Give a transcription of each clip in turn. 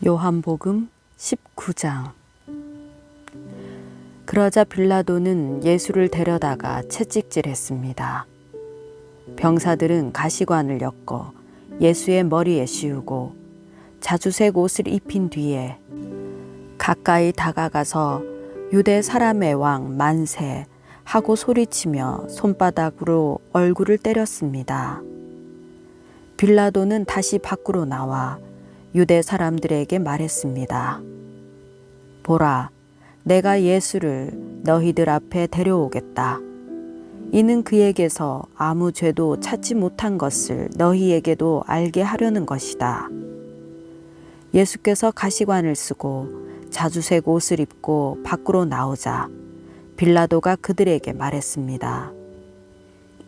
요한복음 19장. 그러자 빌라도는 예수를 데려다가 채찍질했습니다. 병사들은 가시관을 엮어 예수의 머리에 씌우고 자주색 옷을 입힌 뒤에 가까이 다가가서 유대 사람의 왕 만세 하고 소리치며 손바닥으로 얼굴을 때렸습니다. 빌라도는 다시 밖으로 나와 유대 사람들에게 말했습니다. 보라, 내가 예수를 너희들 앞에 데려오겠다. 이는 그에게서 아무 죄도 찾지 못한 것을 너희에게도 알게 하려는 것이다. 예수께서 가시관을 쓰고 자주색 옷을 입고 밖으로 나오자 빌라도가 그들에게 말했습니다.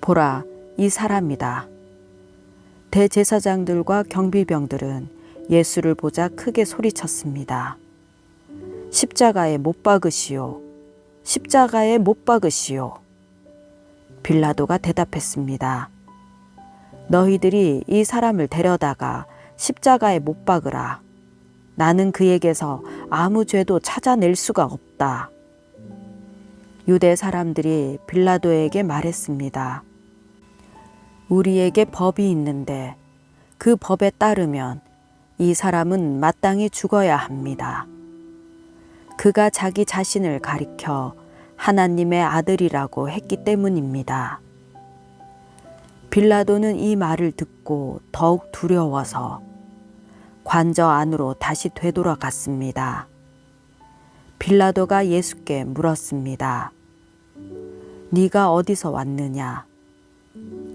보라, 이 사람이다. 대제사장들과 경비병들은 예수를 보자 크게 소리쳤습니다. 십자가에 못 박으시오. 십자가에 못 박으시오. 빌라도가 대답했습니다. 너희들이 이 사람을 데려다가 십자가에 못 박으라. 나는 그에게서 아무 죄도 찾아낼 수가 없다. 유대 사람들이 빌라도에게 말했습니다. 우리에게 법이 있는데 그 법에 따르면 이 사람은 마땅히 죽어야 합니다. 그가 자기 자신을 가리켜 하나님의 아들이라고 했기 때문입니다. 빌라도는 이 말을 듣고 더욱 두려워서 관저 안으로 다시 되돌아갔습니다. 빌라도가 예수께 물었습니다. 네가 어디서 왔느냐?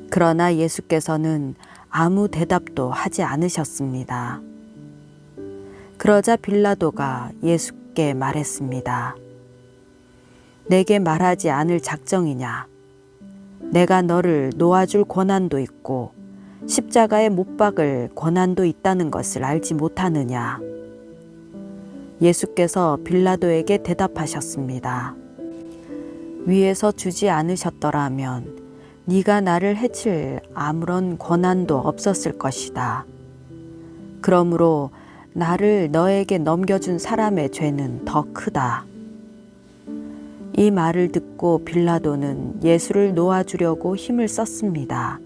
그러나 예수께서는 아무 대답도 하지 않으셨습니다. 그러자 빌라도가 예수께 말했습니다. 내게 말하지 않을 작정이냐? 내가 너를 놓아줄 권한도 있고 십자가에 못 박을 권한도 있다는 것을 알지 못하느냐? 예수께서 빌라도에게 대답하셨습니다. 위에서 주지 않으셨더라면 네가 나를 해칠 아무런 권한도 없었을 것이다. 그러므로 나를 너에게 넘겨준 사람의 죄는 더 크다. 이 말을 듣고 빌라도는 예수를 놓아주려고 힘을 썼습니다.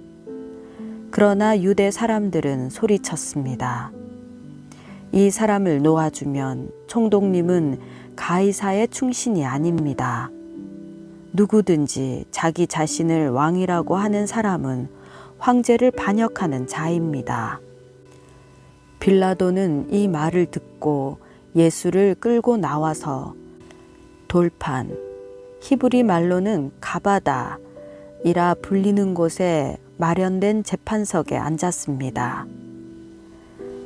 그러나 유대 사람들은 소리쳤습니다. 이 사람을 놓아주면 총독님은 가이사의 충신이 아닙니다. 누구든지 자기 자신을 왕이라고 하는 사람은 황제를 반역하는 자입니다. 빌라도는 이 말을 듣고 예수를 끌고 나와서 돌판, 히브리 말로는 가바다이라 불리는 곳에 마련된 재판석에 앉았습니다.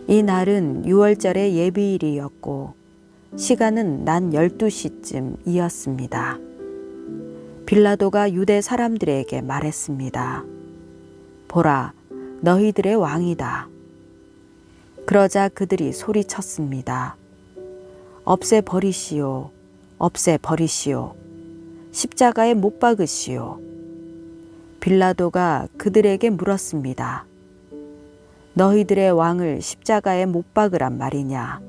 이 날은 6월절의 예비일이었고 시간은 낮 12시쯤이었습니다. 빌라도가 유대 사람들에게 말했습니다. 보라, 너희들의 왕이다. 그러자 그들이 소리쳤습니다. 없애버리시오. 없애버리시오. 십자가에 못 박으시오. 빌라도가 그들에게 물었습니다. 너희들의 왕을 십자가에 못 박으란 말이냐?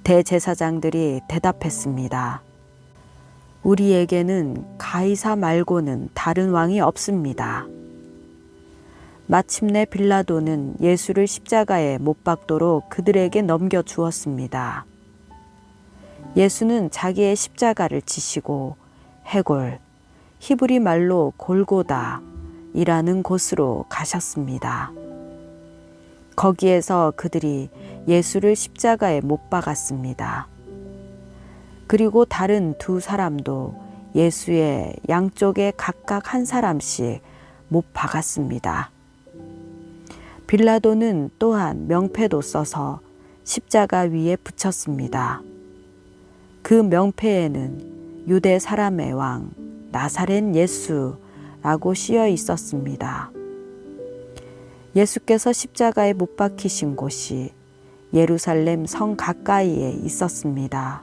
대제사장들이 대답했습니다. 우리에게는 가이사 말고는 다른 왕이 없습니다. 마침내 빌라도는 예수를 십자가에 못 박도록 그들에게 넘겨주었습니다. 예수는 자기의 십자가를 지시고 해골, 히브리 말로 골고다이라는 곳으로 가셨습니다. 거기에서 그들이 예수를 십자가에 못 박았습니다. 그리고 다른 두 사람도 예수의 양쪽에 각각 한 사람씩 못 박았습니다. 빌라도는 또한 명패도 써서 십자가 위에 붙였습니다. 그 명패에는 유대 사람의 왕 나사렛 예수라고 쓰여 있었습니다. 예수께서 십자가에 못 박히신 곳이 예루살렘 성 가까이에 있었습니다.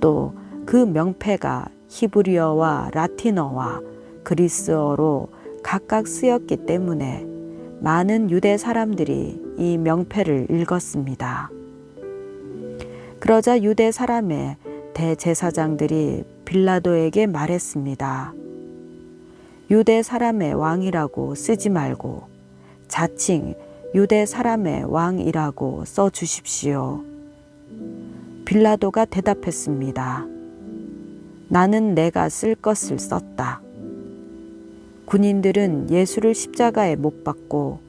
또 그 명패가 히브리어와 라틴어와 그리스어로 각각 쓰였기 때문에 많은 유대 사람들이 이 명패를 읽었습니다. 그러자 유대 사람의 대제사장들이 빌라도에게 말했습니다. 유대 사람의 왕이라고 쓰지 말고 자칭 유대 사람의 왕이라고 써 주십시오. 빌라도가 대답했습니다. 나는 내가 쓸 것을 썼다. 군인들은 예수를 십자가에 못 박고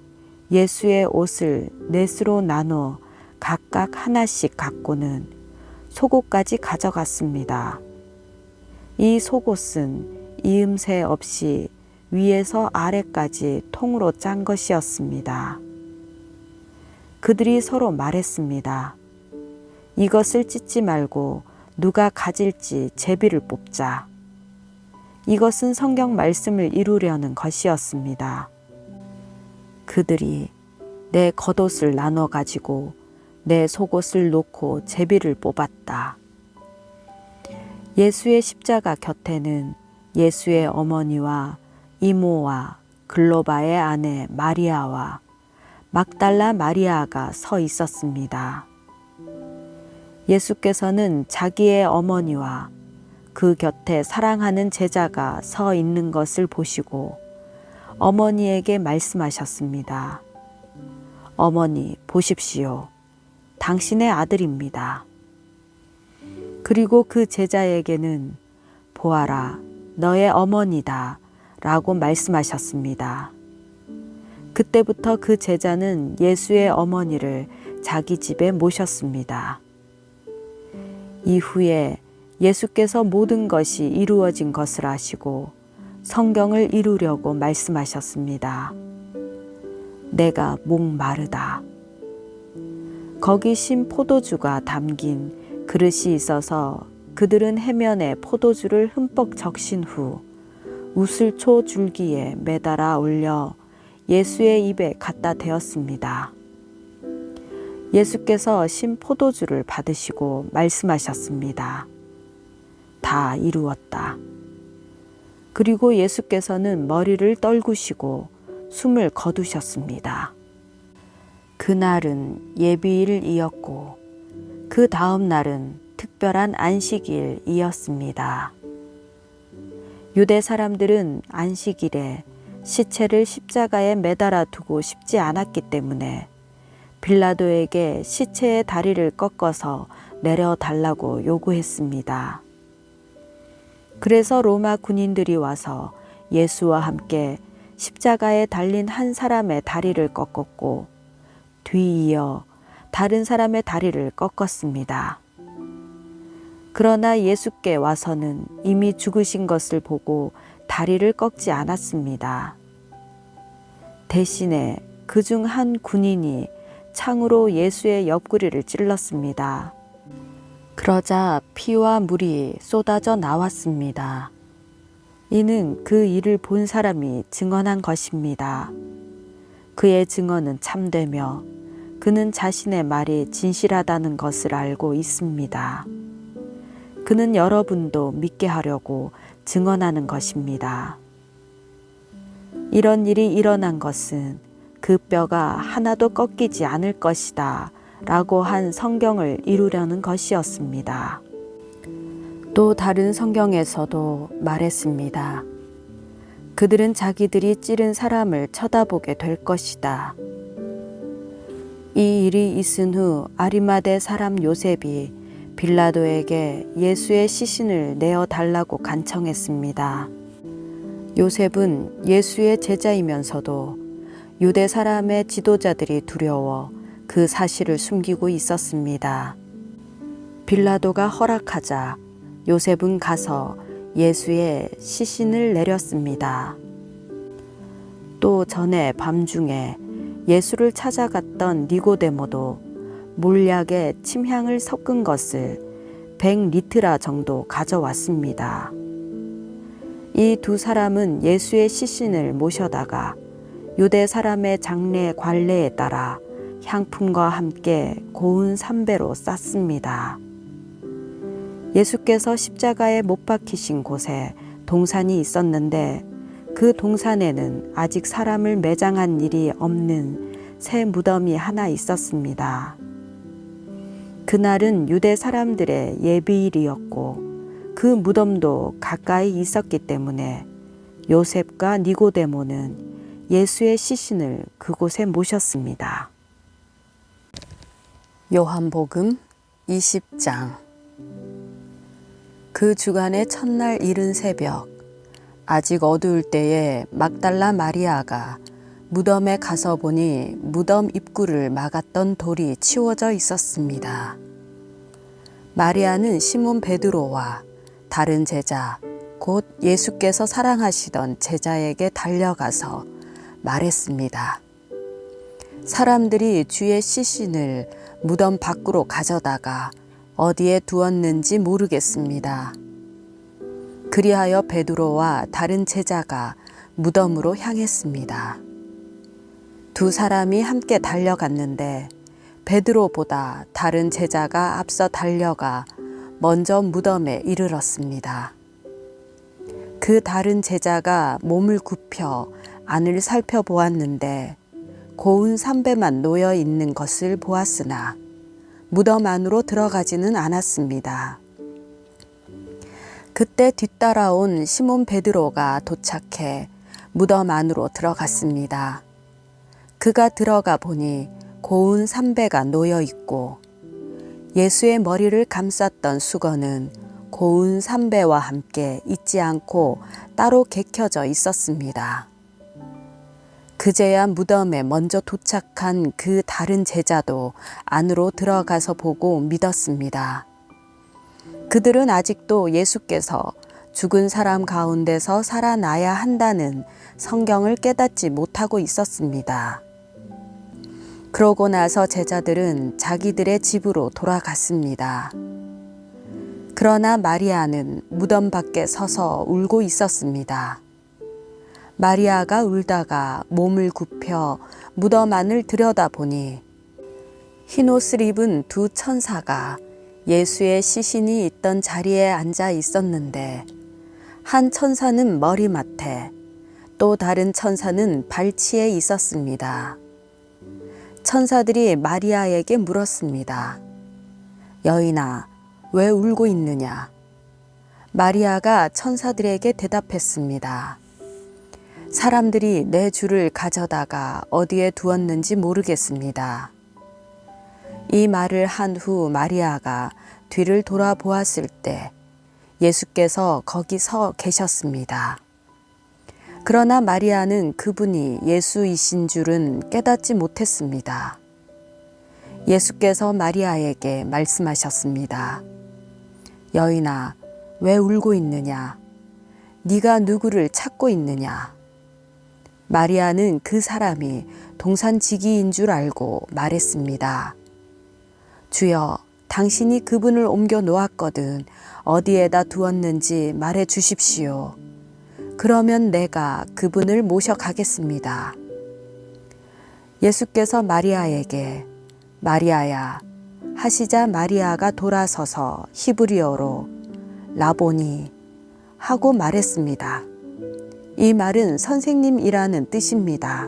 예수의 옷을 넷으로 나눠 각각 하나씩 갖고는 속옷까지 가져갔습니다. 이 속옷은 이음새 없이 위에서 아래까지 통으로 짠 것이었습니다. 그들이 서로 말했습니다. 이것을 찢지 말고 누가 가질지 제비를 뽑자. 이것은 성경 말씀을 이루려는 것이었습니다. 그들이 내 겉옷을 나눠 가지고 내 속옷을 놓고 제비를 뽑았다. 예수의 십자가 곁에는 예수의 어머니와 이모와 글로바의 아내 마리아와 막달라 마리아가 서 있었습니다. 예수께서는 자기의 어머니와 그 곁에 사랑하는 제자가 서 있는 것을 보시고 어머니에게 말씀하셨습니다. 어머니, 보십시오. 당신의 아들입니다. 그리고 그 제자에게는 보아라, 너의 어머니다 라고 말씀하셨습니다. 그때부터 그 제자는 예수의 어머니를 자기 집에 모셨습니다. 이후에 예수께서 모든 것이 이루어진 것을 아시고 성경을 이루려고 말씀하셨습니다. 내가 목마르다. 거기 신 포도주가 담긴 그릇이 있어서 그들은 해면에 포도주를 흠뻑 적신 후 우슬초 줄기에 매달아 올려 예수의 입에 갖다 대었습니다. 예수께서 신 포도주를 받으시고 말씀하셨습니다. 다 이루었다. 그리고 예수께서는 머리를 떨구시고 숨을 거두셨습니다. 그날은 예비일이었고 그 다음 날은 특별한 안식일이었습니다. 유대 사람들은 안식일에 시체를 십자가에 매달아 두고 싶지 않았기 때문에 빌라도에게 시체의 다리를 꺾어서 내려달라고 요구했습니다. 그래서 로마 군인들이 와서 예수와 함께 십자가에 달린 한 사람의 다리를 꺾었고 뒤이어 다른 사람의 다리를 꺾었습니다. 그러나 예수께 와서는 이미 죽으신 것을 보고 다리를 꺾지 않았습니다. 대신에 그중 한 군인이 창으로 예수의 옆구리를 찔렀습니다. 그러자 피와 물이 쏟아져 나왔습니다. 이는 그 일을 본 사람이 증언한 것입니다. 그의 증언은 참되며 그는 자신의 말이 진실하다는 것을 알고 있습니다. 그는 여러분도 믿게 하려고 증언하는 것입니다. 이런 일이 일어난 것은 그 뼈가 하나도 꺾이지 않을 것이다 라고 한 성경을 이루려는 것이었습니다. 또 다른 성경에서도 말했습니다. 그들은 자기들이 찌른 사람을 쳐다보게 될 것이다. 이 일이 있은 후 아리마대 사람 요셉이 빌라도에게 예수의 시신을 내어달라고 간청했습니다. 요셉은 예수의 제자이면서도 유대 사람의 지도자들이 두려워 그 사실을 숨기고 있었습니다. 빌라도가 허락하자 요셉은 가서 예수의 시신을 내렸습니다. 또 전에 밤중에 예수를 찾아갔던 니고데모도 몰약에 침향을 섞은 것을 100리트라 정도 가져왔습니다. 이 두 사람은 예수의 시신을 모셔다가 유대 사람의 장례 관례에 따라 향품과 함께 고운 삼배로 쌌습니다. 예수께서 십자가에 못 박히신 곳에 동산이 있었는데 그 동산에는 아직 사람을 매장한 일이 없는 새 무덤이 하나 있었습니다. 그날은 유대 사람들의 예비일이었고 그 무덤도 가까이 있었기 때문에 요셉과 니고데모는 예수의 시신을 그곳에 모셨습니다. 요한복음 20장. 그 주간의 첫날 이른 새벽, 아직 어두울 때에 막달라 마리아가 무덤에 가서 보니 무덤 입구를 막았던 돌이 치워져 있었습니다. 마리아는 시몬 베드로와 다른 제자, 곧 예수께서 사랑하시던 제자에게 달려가서 말했습니다. 사람들이 주의 시신을 무덤 밖으로 가져다가 어디에 두었는지 모르겠습니다. 그리하여 베드로와 다른 제자가 무덤으로 향했습니다. 두 사람이 함께 달려갔는데 베드로보다 다른 제자가 앞서 달려가 먼저 무덤에 이르렀습니다. 그 다른 제자가 몸을 굽혀 안을 살펴보았는데 고운 삼배만 놓여 있는 것을 보았으나 무덤 안으로 들어가지는 않았습니다. 그때 뒤따라온 시몬 베드로가 도착해 무덤 안으로 들어갔습니다. 그가 들어가 보니 고운 삼배가 놓여 있고 예수의 머리를 감쌌던 수건은 고운 삼배와 함께 있지 않고 따로 개켜져 있었습니다. 그제야 무덤에 먼저 도착한 그 다른 제자도 안으로 들어가서 보고 믿었습니다. 그들은 아직도 예수께서 죽은 사람 가운데서 살아나야 한다는 성경을 깨닫지 못하고 있었습니다. 그러고 나서 제자들은 자기들의 집으로 돌아갔습니다. 그러나 마리아는 무덤 밖에 서서 울고 있었습니다. 마리아가 울다가 몸을 굽혀 무덤 안을 들여다보니 흰 옷을 입은 두 천사가 예수의 시신이 있던 자리에 앉아 있었는데 한 천사는 머리맡에 또 다른 천사는 발치에 있었습니다. 천사들이 마리아에게 물었습니다. 여인아, 왜 울고 있느냐? 마리아가 천사들에게 대답했습니다. 사람들이 내 주를 가져다가 어디에 두었는지 모르겠습니다. 이 말을 한 후 마리아가 뒤를 돌아보았을 때 예수께서 거기 서 계셨습니다. 그러나 마리아는 그분이 예수이신 줄은 깨닫지 못했습니다. 예수께서 마리아에게 말씀하셨습니다. 여인아, 왜 울고 있느냐? 네가 누구를 찾고 있느냐? 마리아는 그 사람이 동산지기인 줄 알고 말했습니다. 주여, 당신이 그분을 옮겨 놓았거든 어디에다 두었는지 말해 주십시오. 그러면 내가 그분을 모셔가겠습니다. 예수께서 마리아에게 마리아야 하시자 마리아가 돌아서서 히브리어로 라보니 하고 말했습니다. 이 말은 선생님이라는 뜻입니다.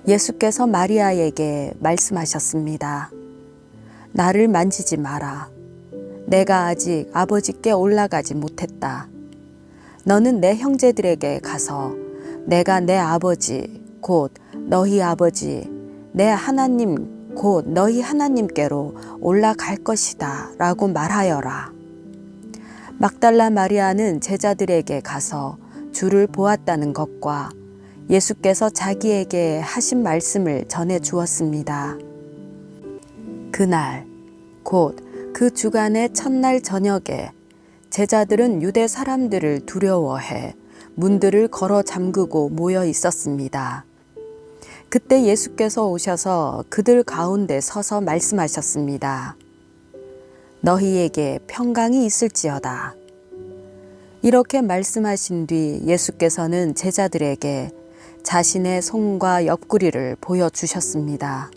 예수께서 마리아에게 말씀하셨습니다. 나를 만지지 마라. 내가 아직 아버지께 올라가지 못했다. 너는 내 형제들에게 가서 내가 내 아버지 곧 너희 아버지 내 하나님 곧 너희 하나님께로 올라갈 것이다 라고 말하여라. 막달라 마리아는 제자들에게 가서 주를 보았다는 것과 예수께서 자기에게 하신 말씀을 전해 주었습니다. 그날 곧 그 주간의 첫날 저녁에 제자들은 유대 사람들을 두려워해 문들을 걸어 잠그고 모여 있었습니다. 그때 예수께서 오셔서 그들 가운데 서서 말씀하셨습니다. 너희에게 평강이 있을지어다. 이렇게 말씀하신 뒤 예수께서는 제자들에게 자신의 손과 옆구리를 보여주셨습니다.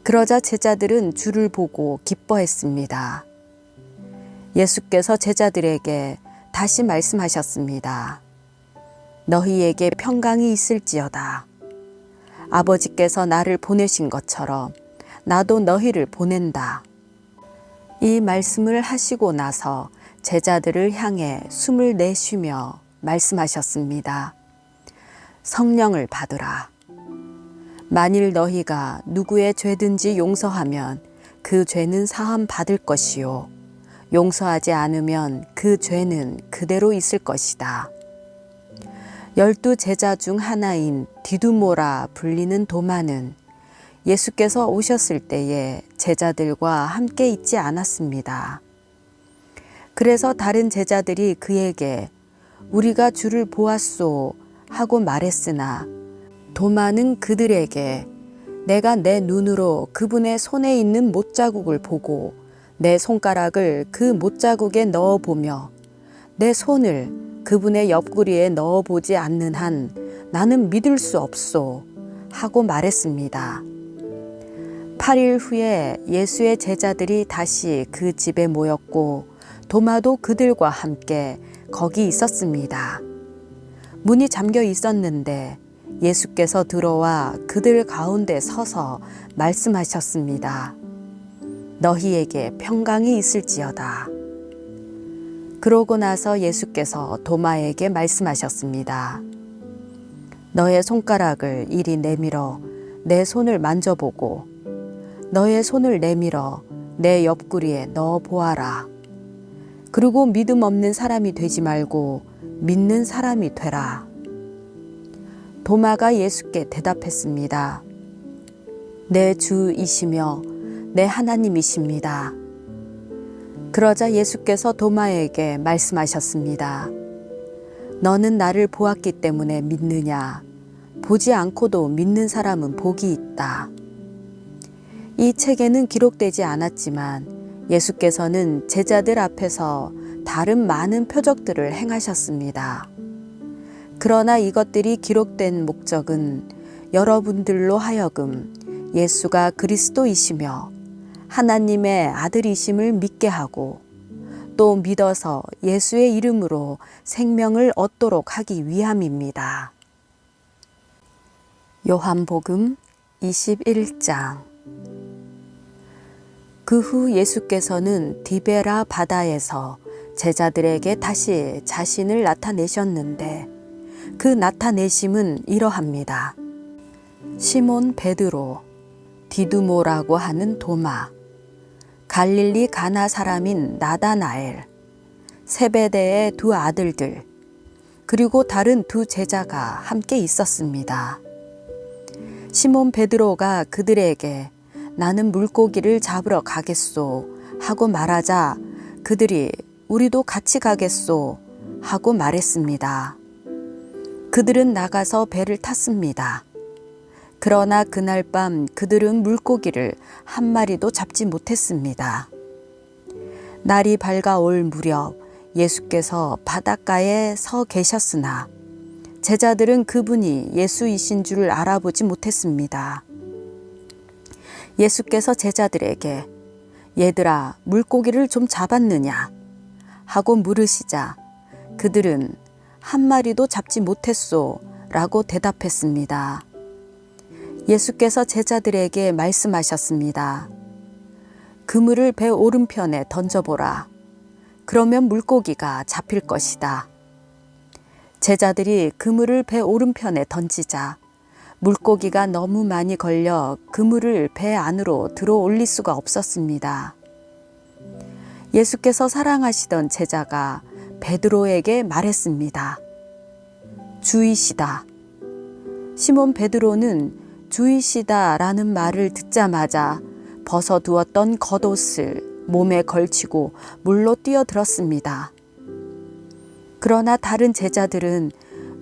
그러자 제자들은 주를 보고 기뻐했습니다. 예수께서 제자들에게 다시 말씀하셨습니다. 너희에게 평강이 있을지어다. 아버지께서 나를 보내신 것처럼 나도 너희를 보낸다. 이 말씀을 하시고 나서 제자들을 향해 숨을 내쉬며 말씀하셨습니다. 성령을 받으라. 만일 너희가 누구의 죄든지 용서하면 그 죄는 사함 받을 것이요. 용서하지 않으면 그 죄는 그대로 있을 것이다. 12 제자 중 하나인 디두모라 불리는 도마는 예수께서 오셨을 때에 제자들과 함께 있지 않았습니다. 그래서 다른 제자들이 그에게 우리가 주를 보았소 하고 말했으나 도마는 그들에게 내가 내 눈으로 그분의 손에 있는 못자국을 보고 내 손가락을 그 못자국에 넣어보며 내 손을 그분의 옆구리에 넣어보지 않는 한 나는 믿을 수 없소 하고 말했습니다. 8일 후에 예수의 제자들이 다시 그 집에 모였고 도마도 그들과 함께 거기 있었습니다. 문이 잠겨 있었는데 예수께서 들어와 그들 가운데 서서 말씀하셨습니다. 너희에게 평강이 있을지어다. 그러고 나서 예수께서 도마에게 말씀하셨습니다. 너의 손가락을 이리 내밀어 내 손을 만져보고 너의 손을 내밀어 내 옆구리에 넣어 보아라. 그리고 믿음 없는 사람이 되지 말고 믿는 사람이 되라. 도마가 예수께 대답했습니다. 내 주이시며 내 하나님이십니다. 그러자 예수께서 도마에게 말씀하셨습니다. 너는 나를 보았기 때문에 믿느냐? 보지 않고도 믿는 사람은 복이 있다. 이 책에는 기록되지 않았지만 예수께서는 제자들 앞에서 다른 많은 표적들을 행하셨습니다. 그러나 이것들이 기록된 목적은 여러분들로 하여금 예수가 그리스도이시며 하나님의 아들이심을 믿게 하고 또 믿어서 예수의 이름으로 생명을 얻도록 하기 위함입니다. 요한복음 21장. 그 후 예수께서는 디베라 바다에서 제자들에게 다시 자신을 나타내셨는데 그 나타내심은 이러합니다. 시몬 베드로, 디두모라고 하는 도마, 갈릴리 가나 사람인 나다나엘, 세베대의 두 아들들, 그리고 다른 두 제자가 함께 있었습니다. 시몬 베드로가 그들에게 나는 물고기를 잡으러 가겠소 하고 말하자 그들이 우리도 같이 가겠소 하고 말했습니다. 그들은 나가서 배를 탔습니다. 그러나 그날 밤 그들은 물고기를 한 마리도 잡지 못했습니다. 날이 밝아올 무렵 예수께서 바닷가에 서 계셨으나 제자들은 그분이 예수이신 줄 알아보지 못했습니다. 예수께서 제자들에게 얘들아 물고기를 좀 잡았느냐 하고 물으시자 그들은 한 마리도 잡지 못했소 라고 대답했습니다. 예수께서 제자들에게 말씀하셨습니다. 그물을 배 오른편에 던져보라. 그러면 물고기가 잡힐 것이다. 제자들이 그물을 배 오른편에 던지자 물고기가 너무 많이 걸려 그물을 배 안으로 들어 올릴 수가 없었습니다. 예수께서 사랑하시던 제자가 베드로에게 말했습니다. 주이시다. 시몬 베드로는 주이시다라는 말을 듣자마자 벗어두었던 겉옷을 몸에 걸치고 물로 뛰어들었습니다. 그러나 다른 제자들은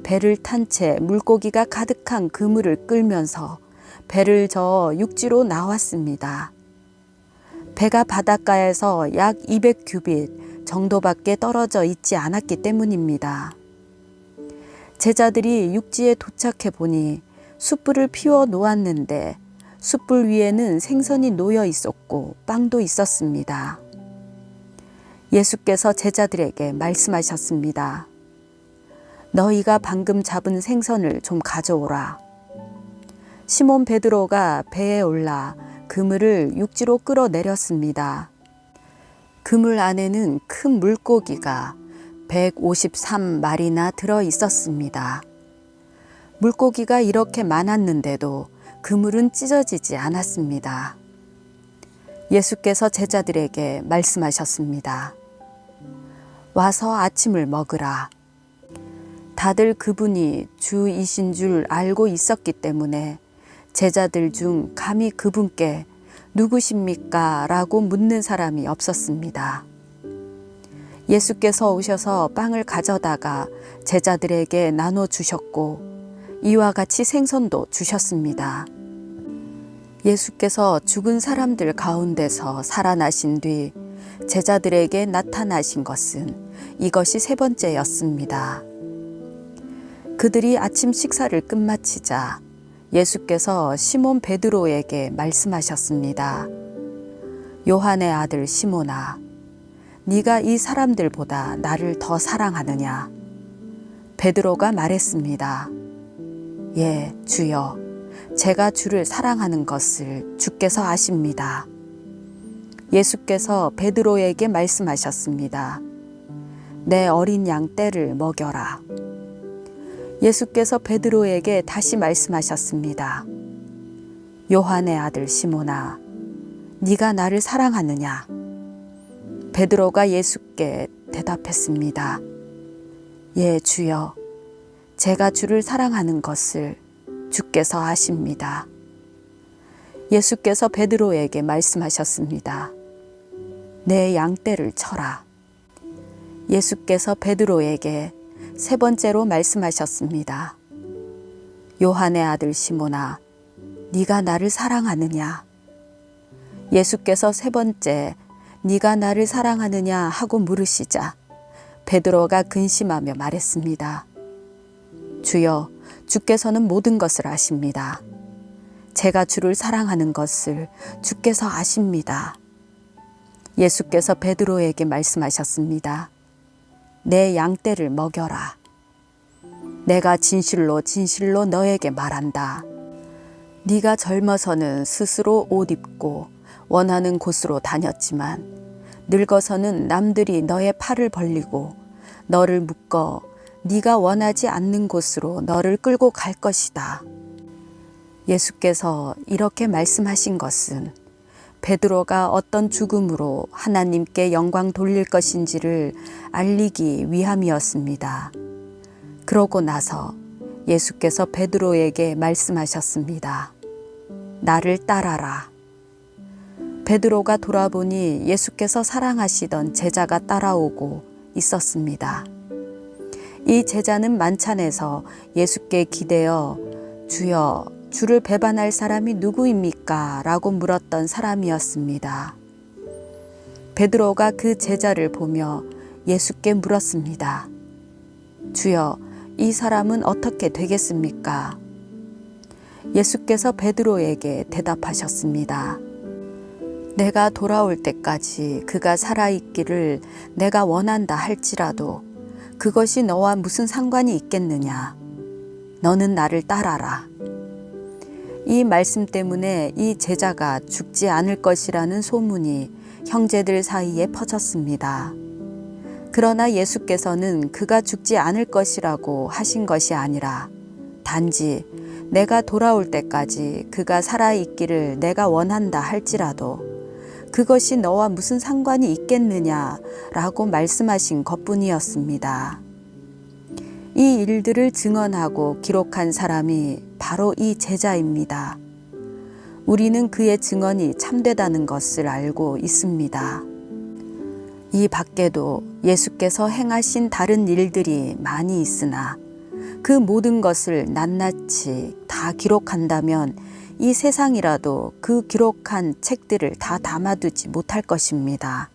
배를 탄 채 물고기가 가득한 그물을 끌면서 배를 저어 육지로 나왔습니다. 배가 바닷가에서 약 200규빗 정도밖에 떨어져 있지 않았기 때문입니다. 제자들이 육지에 도착해 보니 숯불을 피워 놓았는데 숯불 위에는 생선이 놓여 있었고 빵도 있었습니다. 예수께서 제자들에게 말씀하셨습니다. 너희가 방금 잡은 생선을 좀 가져오라. 시몬 베드로가 배에 올라 그물을 육지로 끌어내렸습니다. 그물 안에는 큰 물고기가 153마리나 들어 있었습니다. 물고기가 이렇게 많았는데도 그물은 찢어지지 않았습니다. 예수께서 제자들에게 말씀하셨습니다. 와서 아침을 먹으라. 다들 그분이 주이신 줄 알고 있었기 때문에 제자들 중 감히 그분께 누구십니까? 라고 묻는 사람이 없었습니다. 예수께서 오셔서 빵을 가져다가 제자들에게 나눠 주셨고 이와 같이 생선도 주셨습니다. 예수께서 죽은 사람들 가운데서 살아나신 뒤 제자들에게 나타나신 것은 이것이 세 번째였습니다. 그들이 아침 식사를 끝마치자 예수께서 시몬 베드로에게 말씀하셨습니다. 요한의 아들 시몬아, 네가 이 사람들보다 나를 더 사랑하느냐? 베드로가 말했습니다. 예, 주여, 제가 주를 사랑하는 것을 주께서 아십니다. 예수께서 베드로에게 말씀하셨습니다. 내 어린 양 떼를 먹여라. 예수께서 베드로에게 다시 말씀하셨습니다. 요한의 아들 시몬아, 네가 나를 사랑하느냐? 베드로가 예수께 대답했습니다. 예, 주여, 제가 주를 사랑하는 것을 주께서 아십니다. 예수께서 베드로에게 말씀하셨습니다. 내 양떼를 쳐라. 예수께서 베드로에게 세 번째로 말씀하셨습니다. 요한의 아들 시몬아, 네가 나를 사랑하느냐? 예수께서 세 번째, 네가 나를 사랑하느냐 하고 물으시자 베드로가 근심하며 말했습니다. 주여, 주께서는 모든 것을 아십니다. 제가 주를 사랑하는 것을 주께서 아십니다. 예수께서 베드로에게 말씀하셨습니다. 내 양떼를 먹여라. 내가 진실로 진실로 너에게 말한다. 네가 젊어서는 스스로 옷 입고 원하는 곳으로 다녔지만 늙어서는 남들이 너의 팔을 벌리고 너를 묶어 네가 원하지 않는 곳으로 너를 끌고 갈 것이다. 예수께서 이렇게 말씀하신 것은 베드로가 어떤 죽음으로 하나님께 영광 돌릴 것인지를 알리기 위함이었습니다. 그러고 나서 예수께서 베드로에게 말씀하셨습니다. 나를 따라라. 베드로가 돌아보니 예수께서 사랑하시던 제자가 따라오고 있었습니다. 이 제자는 만찬에서 예수께 기대어 주여, 주를 배반할 사람이 누구입니까? 라고 물었던 사람이었습니다. 베드로가 그 제자를 보며 예수께 물었습니다. 주여, 이 사람은 어떻게 되겠습니까? 예수께서 베드로에게 대답하셨습니다. 내가 돌아올 때까지 그가 살아있기를 내가 원한다 할지라도 그것이 너와 무슨 상관이 있겠느냐? 너는 나를 따라라. 이 말씀 때문에 이 제자가 죽지 않을 것이라는 소문이 형제들 사이에 퍼졌습니다. 그러나 예수께서는 그가 죽지 않을 것이라고 하신 것이 아니라 단지 내가 돌아올 때까지 그가 살아있기를 내가 원한다 할지라도 그것이 너와 무슨 상관이 있겠느냐라고 말씀하신 것뿐이었습니다. 이 일들을 증언하고 기록한 사람이 바로 이 제자입니다. 우리는 그의 증언이 참되다는 것을 알고 있습니다. 이 밖에도 예수께서 행하신 다른 일들이 많이 있으나 그 모든 것을 낱낱이 다 기록한다면 이 세상이라도 그 기록한 책들을 다 담아두지 못할 것입니다.